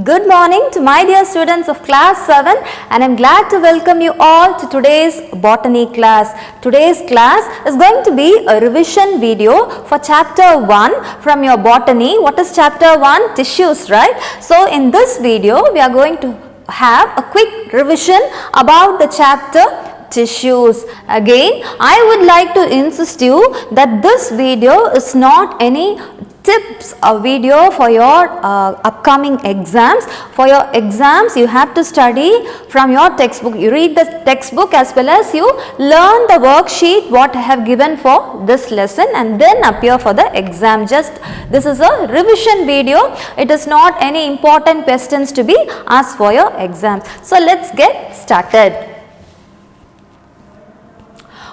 Good morning to my dear students of class 7, and I am glad to welcome you all to today's botany class. Today's class is going to be a revision video for chapter 1 from your botany. What is chapter 1? Tissues, right? So in this video we are going to have a quick revision about the chapter tissues. Again, I would like to insist you that this video is not any tips or video for your upcoming exams. For your exams you have to study from your textbook. You read the textbook as well as you learn the worksheet what I have given for this lesson and then appear for the exam. Just this is a revision video. It is not any important questions to be asked for your exams. So let's get started.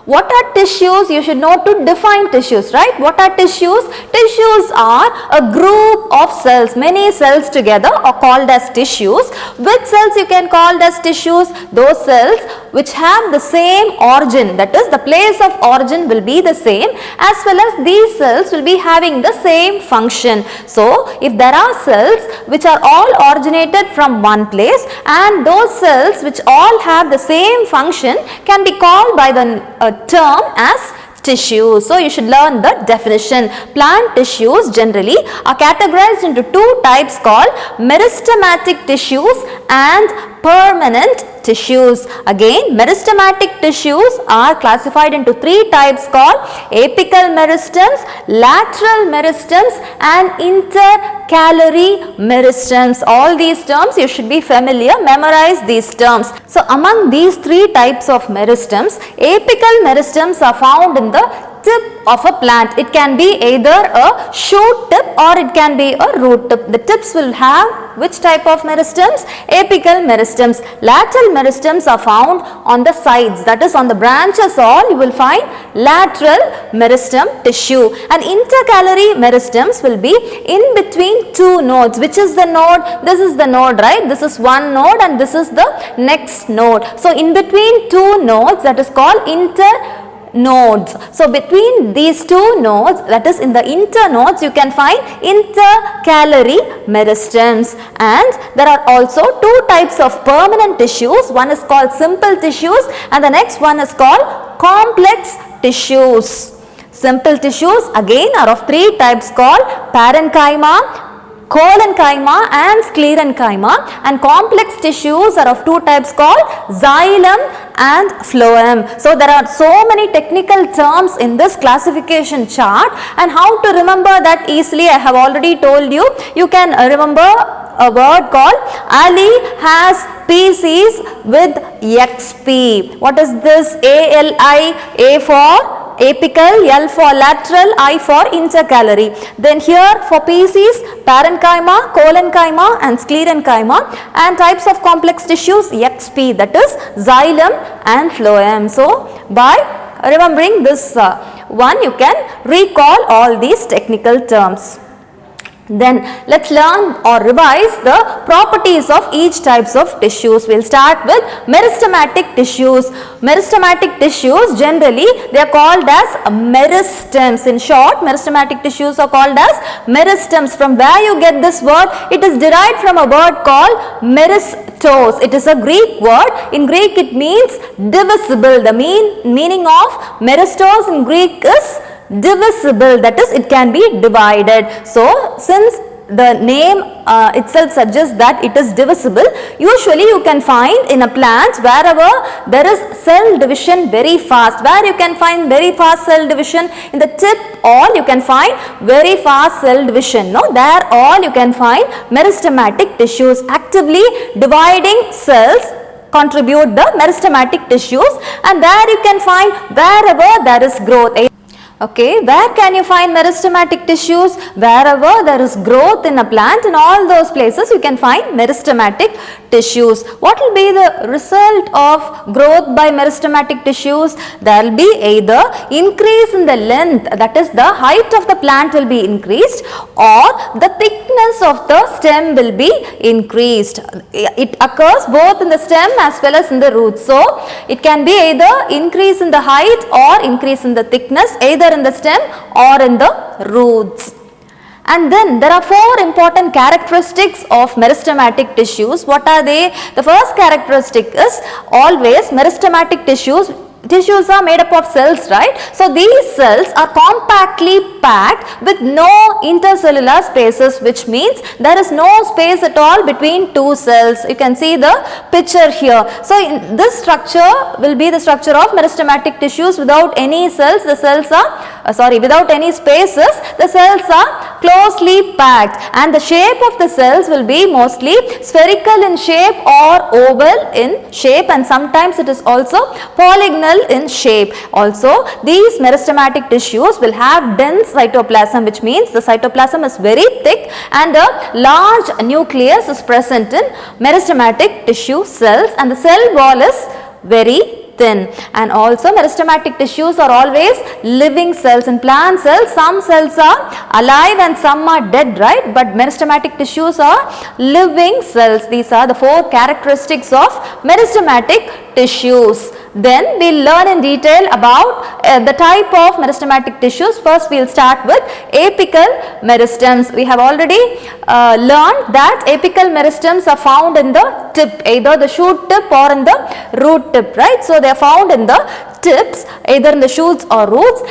What are tissues? You should know to define tissues, right? What are tissues? Tissues are a group of cells. Many cells together are called as tissues. Which cells you can call as tissues? Those cells which have the same origin, that is the place of origin will be the same, as well as these cells will be having the same function. So if there are cells which are all originated from one place and those cells which all have the same function can be called by the term as tissues. So you should learn the definition. Plant tissues generally are categorized into two types called meristematic tissues and permanent tissues. Again, meristematic tissues are classified into three types called apical meristems, lateral meristems and intercalary meristems. All these terms you should be familiar, memorize these terms. So among these three types of meristems, apical meristems are found in the tip of a plant. It can be either a shoot tip or it can be a root tip. The tips will have which type of meristems? Apical meristems. Lateral meristems are found on the sides, that is on the branches all you will find lateral meristem tissue, and intercalary meristems will be in between two nodes. Which is the node? This is the node, right? This is one node and this is the next node. So in between two nodes, that is called nodes. So between these two nodes, that is in the internodes, you can find intercalary meristems. And there are also two types of permanent tissues. One is called simple tissues and the next one is called complex tissues. Simple tissues again are of three types called parenchyma, collenchyma and sclerenchyma, and complex tissues are of two types called xylem and phloem. So there are so many technical terms in this classification chart, and how to remember that easily I have already told you. You can remember a word called Ali has species with XP. What is this? ALI, A for apical, L for lateral, I for intercalary. Then here for species, parenchyma, collenchyma and sclerenchyma, and types of complex tissues XP, that is xylem and phloem. So by remembering this one, you can recall all these technical terms. Then let's learn or revise the properties of each types of tissues. We'll start with meristematic tissues. Meristematic tissues generally they are called as meristems. In short, meristematic tissues are called as meristems. From where you get this word? It is derived from a word called meristos. It is a Greek word. In Greek it means divisible. The meaning of meristos in Greek is divisible, that is it can be divided. So since the name itself suggests that it is divisible, usually you can find in a plant wherever there is cell division very fast. Where you can find very fast cell division? In the tip all you can find very fast cell division. No, there all you can find meristematic tissues. Actively dividing cells contribute the meristematic tissues, and there you can find wherever there is growth. Okay, where can you find meristematic tissues? Wherever there is growth in a plant, in all those places you can find meristematic tissues. What will be the result of growth by meristematic tissues? There will be either increase in the length, that is the height of the plant will be increased, or the thickness of the stem will be increased. It occurs both in the stem as well as in the roots. So it can be either increase in the height or increase in the thickness, either in the stem or in the roots. And then there are four important characteristics of meristematic tissues. What are they? The first characteristic is always meristematic tissues are made up of cells, right? So these cells are compactly packed with no intercellular spaces, which means there is no space at all between two cells. You can see the picture here. So this structure will be the structure of meristematic tissues. Without any cells, the cells are without any spaces, the cells are closely packed, and the shape of the cells will be mostly spherical in shape or oval in shape, and sometimes it is also polygonal in shape. Also, these meristematic tissues will have dense cytoplasm, which means the cytoplasm is very thick and a large nucleus is present in meristematic tissue cells, and the cell wall is very thin. And also meristematic tissues are always living cells. In plant cells, some cells are alive and some are dead, right? But meristematic tissues are living cells. These are the four characteristics of meristematic tissues. Then we will learn in detail about the type of meristematic tissues. First we will start with apical meristems. We have already learned that apical meristems are found in the tip, either the shoot tip or in the root tip, right? So they are found in the tips, either in the shoots or roots.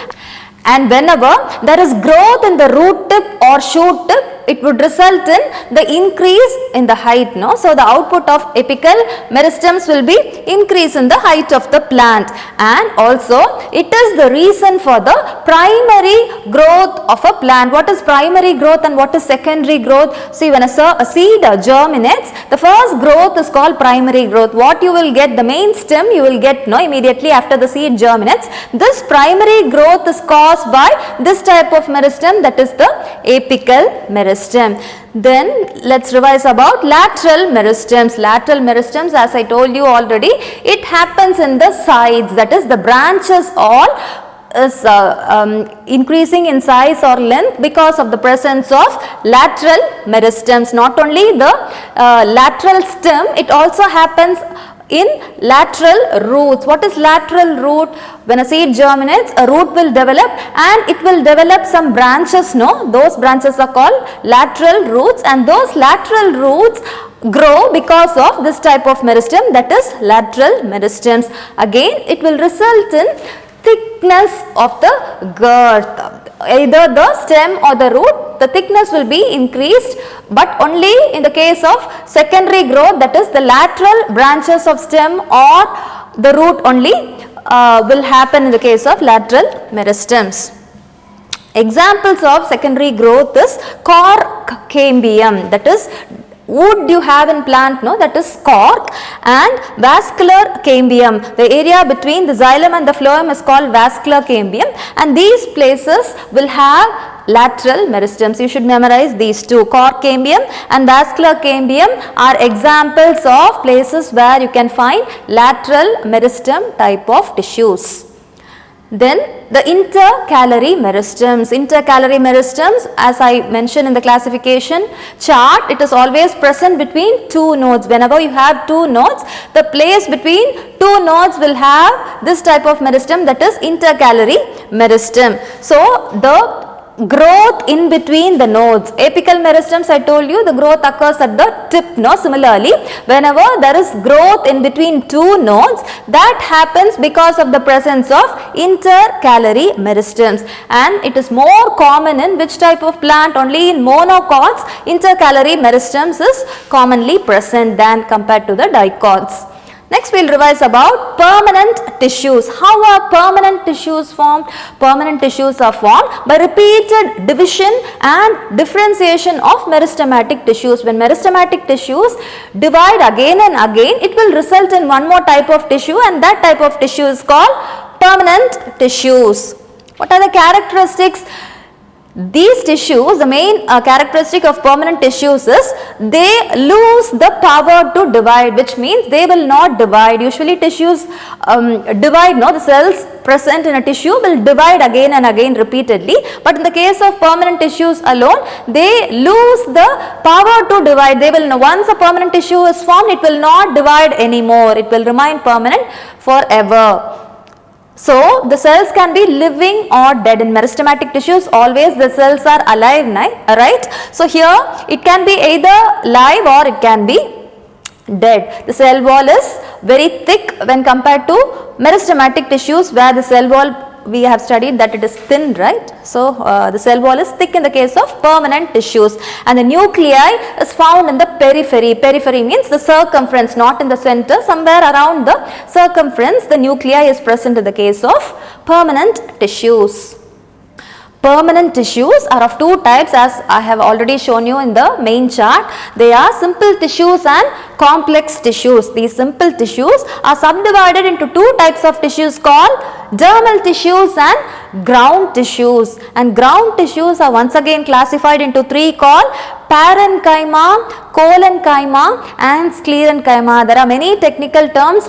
And whenever there is growth in the root tip or shoot tip, it would result in the increase in the height, no? So the output of apical meristems will be increase in the height of the plant, and also it is the reason for the primary growth of a plant. What is primary growth and what is secondary growth? See, when a seed germinates, the first growth is called primary growth. What you will get, the main stem you will get, no, immediately after the seed germinates. This primary growth is caused by this type of meristem, that is the apical meristem. Then let's revise about lateral meristems. Lateral meristems, as I told you already, it happens in the sides, that is the branches all is increasing in size or length because of the presence of lateral meristems. Not only the lateral stem, it also happens in lateral roots. What is lateral root? When a seed germinates, a root will develop and it will develop some branches, no? Those branches are called lateral roots, and those lateral roots grow because of this type of meristem, that is lateral meristems. Again, it will result in thickness of the girth. Either the stem or the root, the thickness will be increased, but only in the case of secondary growth, that is the lateral branches of stem or the root only will happen in the case of lateral meristems. Examples of secondary growth is cork cambium, that is wood you have in plant, no, that is cork, and vascular cambium. The area between the xylem and the phloem is called vascular cambium, and these places will have lateral meristems. You should memorize these two. Cork cambium and vascular cambium are examples of places where you can find lateral meristem type of tissues. Then the intercalary meristems. Intercalary meristems, as I mentioned in the classification chart, it is always present between two nodes. Whenever you have two nodes, the place between two nodes will have this type of meristem, that is intercalary meristem. So the growth in between the nodes. Apical meristems, I told you, the growth occurs at the tip, no? Similarly, whenever there is growth in between two nodes, that happens because of the presence of intercalary meristems, and it is more common in which type of plant? Only in monocots intercalary meristems is commonly present than compared to the dicots. Next we will revise about permanent tissues. How are permanent tissues formed? Permanent tissues are formed by repeated division and differentiation of meristematic tissues. When meristematic tissues divide again and again, it will result in one more type of tissue, and that type of tissue is called permanent tissues. What are the characteristics? These tissues, the main characteristic of permanent tissues is they lose the power to divide, which means they will not divide. Usually tissues divide, no, the cells present in a tissue will divide again and again repeatedly, but in the case of permanent tissues alone, they lose the power to divide. They will, once a permanent tissue is formed, it will not divide anymore. It will remain permanent forever. So the cells can be living or dead. In meristematic tissues always the cells are alive, right? So here it can be either live or it can be dead. The cell wall is very thick when compared to meristematic tissues where the cell wall we have studied that it is thin, right? So the cell wall is thick in the case of permanent tissues, and the nuclei is found in the periphery. Periphery means the circumference, not in the center, somewhere around the circumference the nuclei is present in the case of permanent tissues. Permanent tissues are of two types, as I have already shown you in the main chart. They are simple tissues and complex tissues. These simple tissues are subdivided into two types of tissues called dermal tissues and ground tissues. And ground tissues are once again classified into three called parenchyma, collenchyma and sclerenchyma. There are many technical terms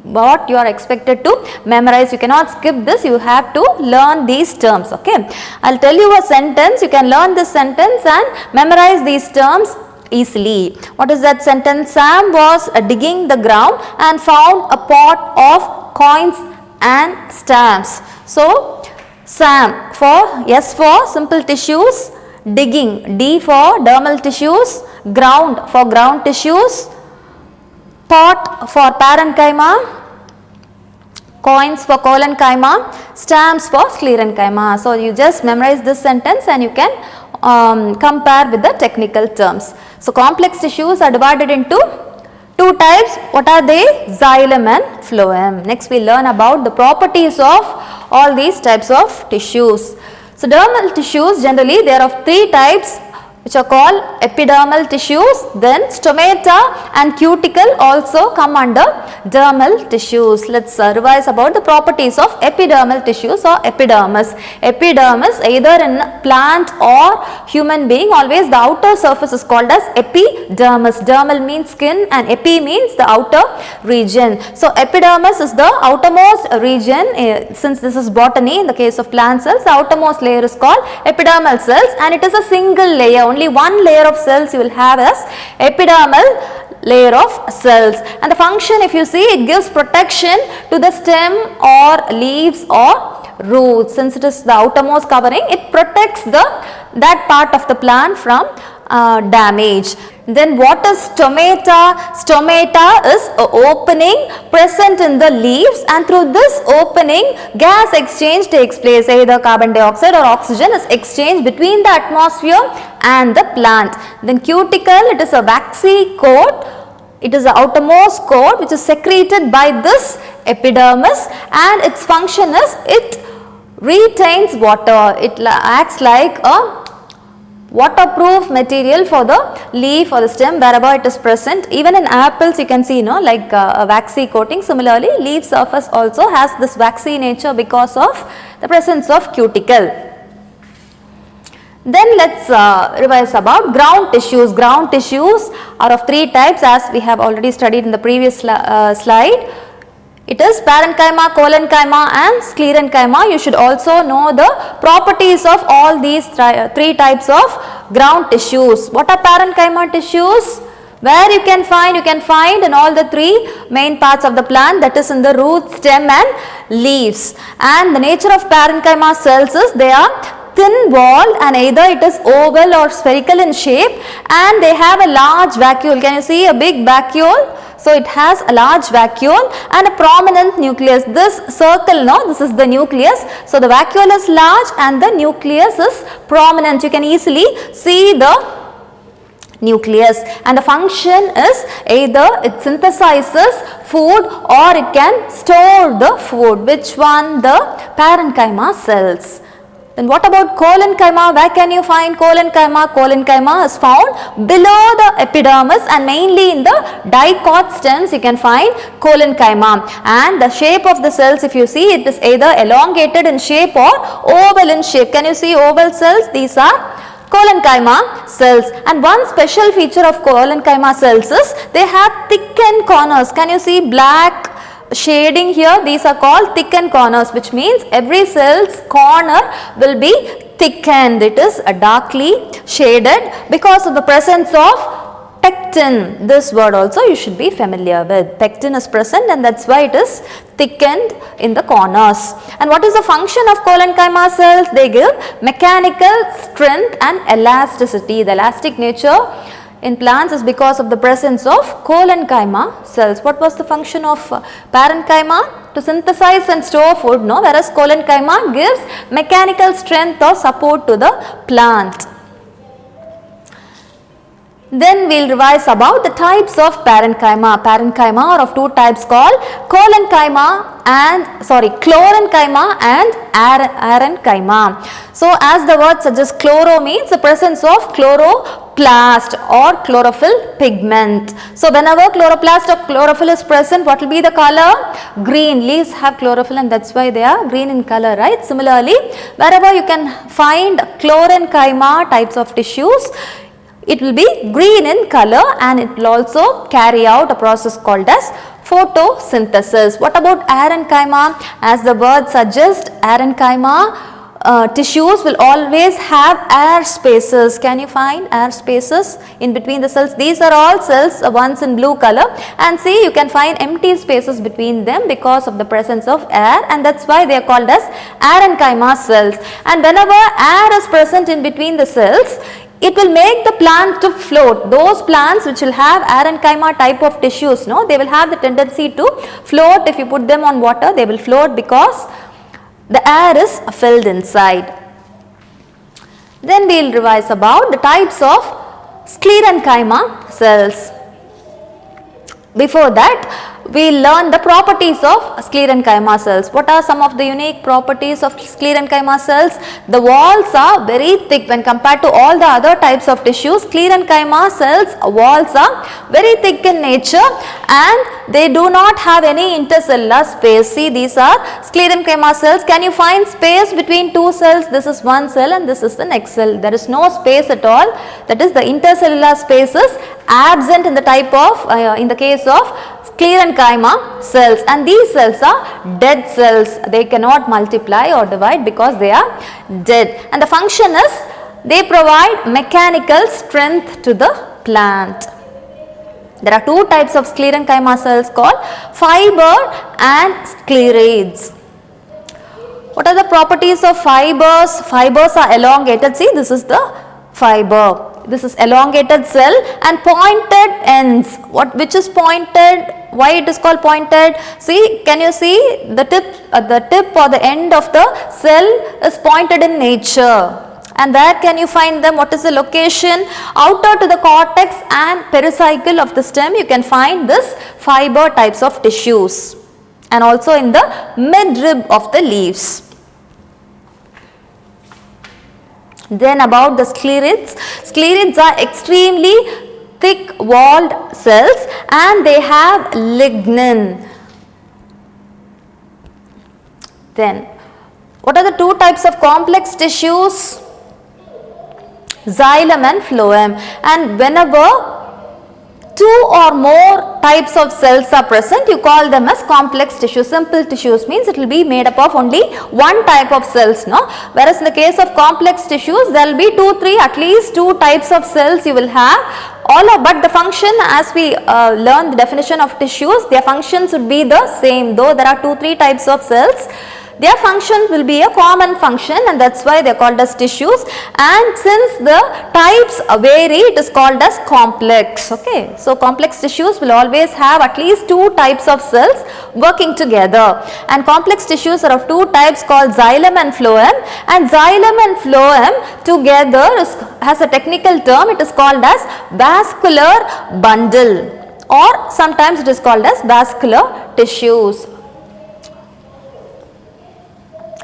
what you are expected to memorize. You cannot skip this, you have to learn these terms. Okay, I will tell you a sentence, you can learn this sentence and memorize these terms easily. What is that sentence? Sam was digging the ground and found a pot of coins and stamps. So Sam, for S for simple tissues, digging, D for dermal tissues, ground for ground tissues, pot for parenchyma, coins for collenchyma, stamps for sclerenchyma. So you just memorize this sentence and you can compare with the technical terms. So complex tissues are divided into two types. What are they? Xylem and phloem. Next we learn about the properties of all these types of tissues. So dermal tissues, generally they are of three types, which are called epidermal tissues. Then stomata and cuticle also come under dermal tissues. Let's revise about the properties of epidermal tissues or epidermis. Epidermis, either in plant or human being, always the outer surface is called as epidermis. Dermal means skin and epi means the outer region. So epidermis is the outermost region. Since this is botany, in the case of plant cells, the outermost layer is called epidermal cells, and it is a single layer. Only one layer of cells you will have as epidermal layer of cells, and the function, if you see, it gives protection to the stem or leaves or roots. Since it is the outermost covering, it protects that part of the plant from damage. Then what is stomata? Stomata is an opening present in the leaves, and through this opening gas exchange takes place. Either carbon dioxide or oxygen is exchanged between the atmosphere and the plant. Then cuticle, it is a waxy coat. It is the outermost coat which is secreted by this epidermis, and its function is it retains water. It acts like a waterproof material for the leaf or the stem wherever it is present. Even in apples you can see, like a waxy coating. Similarly, leaf surface also has this waxy nature because of the presence of cuticle. Then let's revise about ground tissues. Ground tissues are of three types, as we have already studied in the previous slide. It is parenchyma, collenchyma and sclerenchyma. You should also know the properties of all these three types of ground tissues. What are parenchyma tissues? Where you can find in all the three main parts of the plant, that is in the root, stem and leaves. And the nature of parenchyma cells is they are thin walled, and either it is oval or spherical in shape, and they have a large vacuole. Can you see a big vacuole? So it has a large vacuole and a prominent nucleus. This circle, this is the nucleus. So the vacuole is large and the nucleus is prominent. You can easily see the nucleus, and the function is either it synthesizes food or it can store the food. Which one? The parenchyma cells. Then what about collenchyma? Where can you find collenchyma? Collenchyma is found below the epidermis, and mainly in the dicot stems you can find collenchyma. And the shape of the cells, if you see, it is either elongated in shape or oval in shape. Can you see oval cells? These are collenchyma cells. And one special feature of collenchyma cells is they have thickened corners. Can you see black shading here? These are called thickened corners, which means every cell's corner will be thickened. It is darkly shaded because of the presence of Pectin, this word also you should be familiar with. Pectin is present and that's why it is thickened in the corners. And what is the function of collenchyma cells? They give mechanical strength and elasticity. The elastic nature in plants is because of the presence of collenchyma cells. What was the function of parenchyma? To synthesize and store food, no? Whereas collenchyma gives mechanical strength or support to the plant. Then we will revise about the types of parenchyma. Parenchyma are of two types called chlorenchyma and arenchyma. So as the word suggests, chloro means the presence of chloroplast or chlorophyll pigment. So whenever chloroplast or chlorophyll is present, what will be the color? Green. Leaves have chlorophyll and that's why they are green in color, right? Similarly, wherever you can find chlorenchyma types of tissues, it will be green in color and it will also carry out a process called as photosynthesis. What about arenchyma? As the word suggests, arenchyma tissues will always have air spaces. Can you find air spaces in between the cells? These are all cells once in blue color, and see, you can find empty spaces between them because of the presence of air, and that's why they are called as arenchyma cells. And whenever air is present in between the cells, it will make the plant to float. Those plants which will have arenchyma type of tissues, no, they will have the tendency to float. If you put them on water, they will float because the air is filled inside. Then we will revise about the types of sclerenchyma cells. Before that, we learn the properties of sclerenchyma cells. What are some of the unique properties of sclerenchyma cells? The walls are very thick when compared to all the other types of tissues. Sclerenchyma cells walls are very thick in nature and they do not have any intercellular space. See, these are sclerenchyma cells. Can you find space between two cells? This is one cell and this is the next cell. There is no space at all. That is, the intercellular space is absent in the type of in the case of sclerenchyma cells, and these cells are dead cells. They cannot multiply or divide because they are dead, and the function is they provide mechanical strength to the plant. There are two types of sclerenchyma cells called fiber and sclerids. What are the properties of fibers? Fibers are elongated. See, this is the fiber. This is elongated cell and pointed ends. Which is pointed? Why it is called pointed? See, can you see the tip or the end of the cell is pointed in nature. And where can you find them? What is the location? Outer to the cortex and pericycle of the stem, you can find this fiber types of tissues, and also in the midrib of the leaves. Then about the sclerids. Sclerids are extremely thick walled cells and they have lignin. Then what are the two types of complex tissues? Xylem and phloem. And whenever two or more types of cells are present, you call them as complex tissues. Simple tissues means it will be made up of only one type of cells, no? Whereas in the case of complex tissues, there will be at least two types of cells you will have. But the function, as we learn the definition of tissues, their functions would be the same. Though there are 2-3 types of cells, their function will be a common function, and that's why they are called as tissues. And since the types vary, it is called as complex. Okay, so complex tissues will always have at least 2 types of cells working together. And complex tissues are of 2 types called xylem and phloem. And xylem and phloem together has a technical term. It is called as vascular bundle, or sometimes it is called as vascular tissues.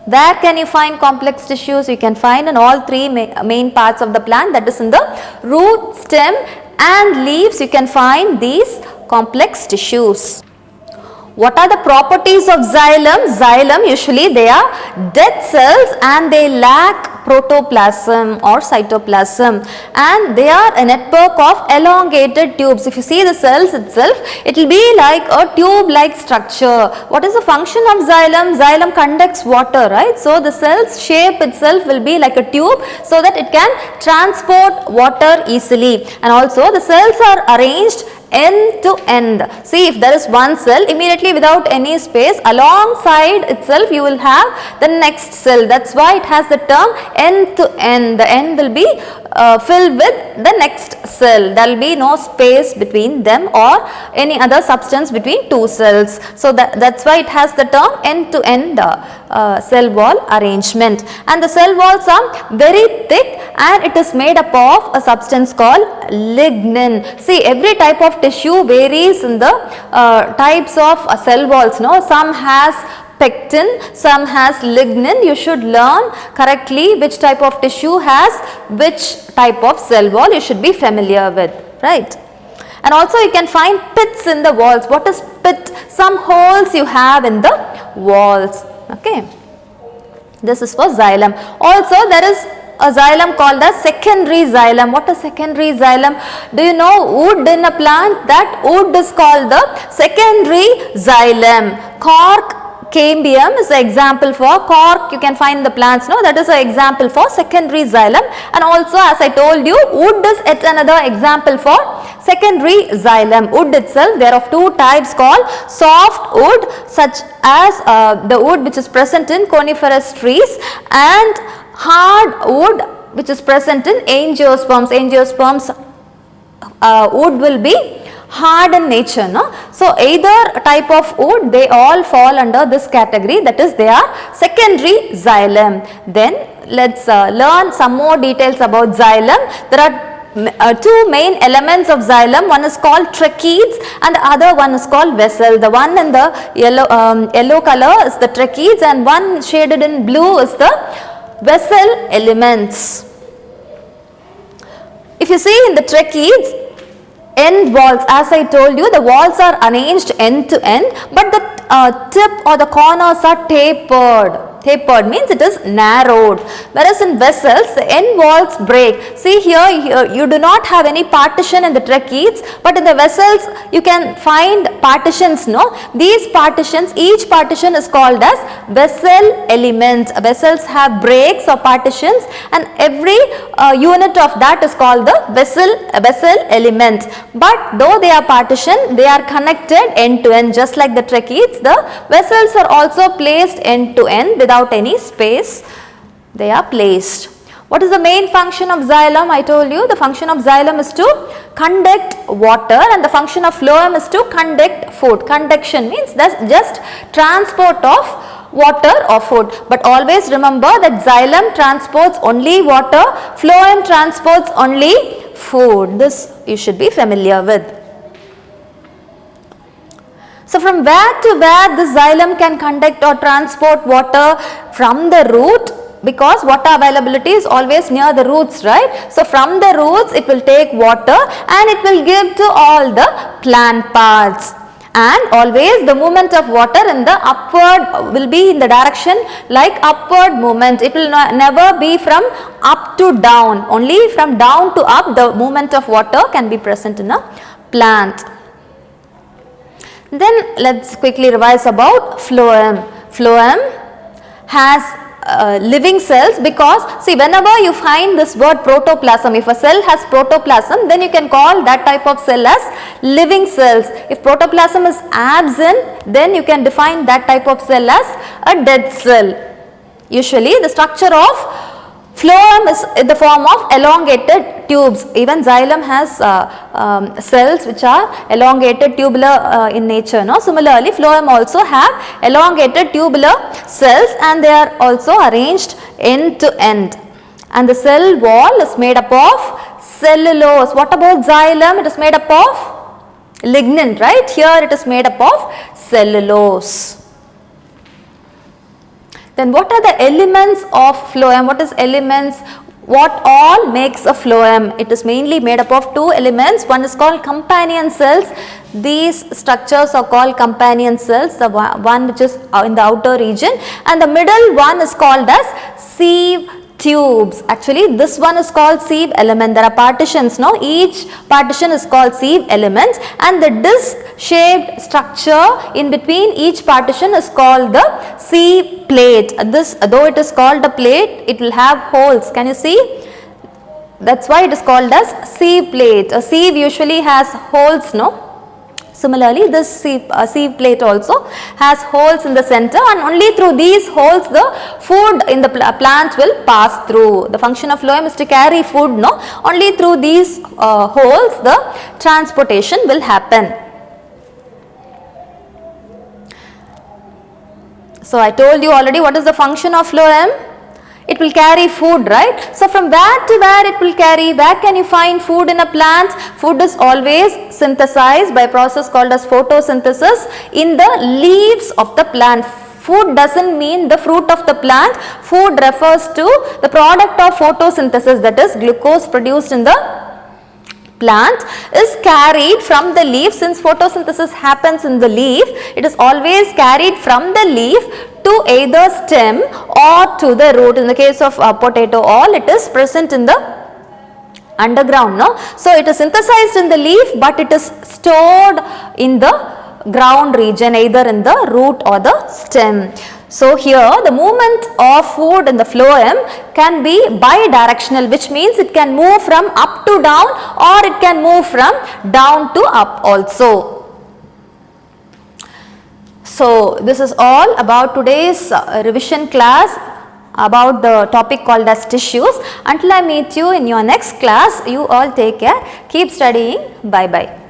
Where can you find complex tissues? You can find in all 3 main parts of the plant, that is in the root, stem and leaves. You can find these complex tissues. What are the properties of xylem? Xylem, usually they are dead cells and they lack protoplasm or cytoplasm, and they are a network of elongated tubes. If you see the cells itself, it will be like a tube like structure. What is the function of xylem? Xylem conducts water, right? So the cell's shape itself will be like a tube so that it can transport water easily, and also the cells are arranged end to end. See, if there is one cell, immediately without any space alongside itself you will have the next cell. That's why it has the term end to end. The end will be filled with the next cell. There will be no space between them or any other substance between two cells. So that's why it has the term end to end cell wall arrangement. And the cell walls are very thick and it is made up of a substance called lignin. See, every type of tissue varies in the types of cell walls. No, some has pectin, some has lignin. You should learn correctly which type of tissue has which type of cell wall. You should be familiar with, right? And also you can find pits in the walls. What is pit? Some holes you have in the walls. Okay, this is for xylem. Also there is a xylem called the secondary xylem. What is secondary xylem? Do you know wood in a plant? That wood is called the secondary xylem. Cork cambium is an example for cork. You can find the plants, no? That is an example for secondary xylem. And also, as I told you, wood is yet another example for secondary xylem. Wood itself, there are two types called soft wood, such as the wood which is present in coniferous trees, and hard wood which is present in angiosperms. Angiosperms wood will be hard in nature, no? So either type of wood, they all fall under this category, that is they are secondary xylem. Then let's learn some more details about xylem. There are two main elements of xylem. One is called tracheids and the other one is called vessel. The one in the yellow color is the tracheids and one shaded in blue is the vessel elements. If you see in the tracheids, end walls, as I told you, the walls are arranged end to end, but the tip or the corners are tapered. Tapered means it is narrowed, whereas in vessels the end walls break. See here you do not have any partition in the tracheids, but in the vessels you can find partitions, no? These partitions, each partition is called as vessel elements. Vessels have breaks or partitions and every unit of that is called the vessel element. But though they are partitioned, they are connected end to end, just like the tracheids. The vessels are also placed end to end without any space. They are placed. What is the main function of xylem? I told you the function of xylem is to conduct water and the function of phloem is to conduct food. Conduction means that's just transport of water or food. But always remember that xylem transports only water, phloem transports only food. This you should be familiar with. So from where to where the xylem can conduct or transport water? From the root, because water availability is always near the roots, right? So from the roots it will take water and it will give to all the plant parts. And always the movement of water in the upward will be in the direction like upward movement. It will never be from up to down. Only from down to up the movement of water can be present in a plant. Then let's quickly revise about phloem. Phloem has living cells, because see, whenever you find this word protoplasm, if a cell has protoplasm, then you can call that type of cell as living cells. If protoplasm is absent, then you can define that type of cell as a dead cell. Usually the structure of phloem is in the form of elongated tubes. Even xylem has cells which are elongated tubular in nature. No? Similarly, phloem also have elongated tubular cells and they are also arranged end to end. And the cell wall is made up of cellulose. What about xylem? It is made up of lignin, right? Here it is made up of cellulose. Then what are the elements of phloem? What is elements? What all makes a phloem? It is mainly made up of two elements. One is called companion cells. These structures are called companion cells, the one which is in the outer region, and the middle one is called as sieve tubes. Actually, this one is called sieve element. There are partitions, no? Each partition is called sieve elements, and the disc shaped structure in between each partition is called the sieve plate. This, though it is called a plate, it will have holes. Can you see? That's why it is called as sieve plate. A sieve usually has holes, no? Similarly, this sieve plate also has holes in the center, and only through these holes the food in the plant will pass through. The function of phloem is to carry food, no? Only through these holes the transportation will happen. So, I told you already what is the function of phloem. It will carry food, right? So, from where to where it will carry? Where can you find food in a plant? Food is always synthesized by a process called as photosynthesis in the leaves of the plant. Food doesn't mean the fruit of the plant. Food refers to the product of photosynthesis, that is glucose produced in the plant is carried from the leaf. Since photosynthesis happens in the leaf, it is always carried from the leaf to either stem or to the root. In the case of potato, all it is present in the underground, no? So, it is synthesized in the leaf, but it is stored in the ground region, either in the root or the stem. So, here the movement of food in the phloem can be bidirectional, which means it can move from up to down, or it can move from down to up also. So, this is all about today's revision class about the topic called as tissues. Until I meet you in your next class, you all take care. Keep studying. Bye bye.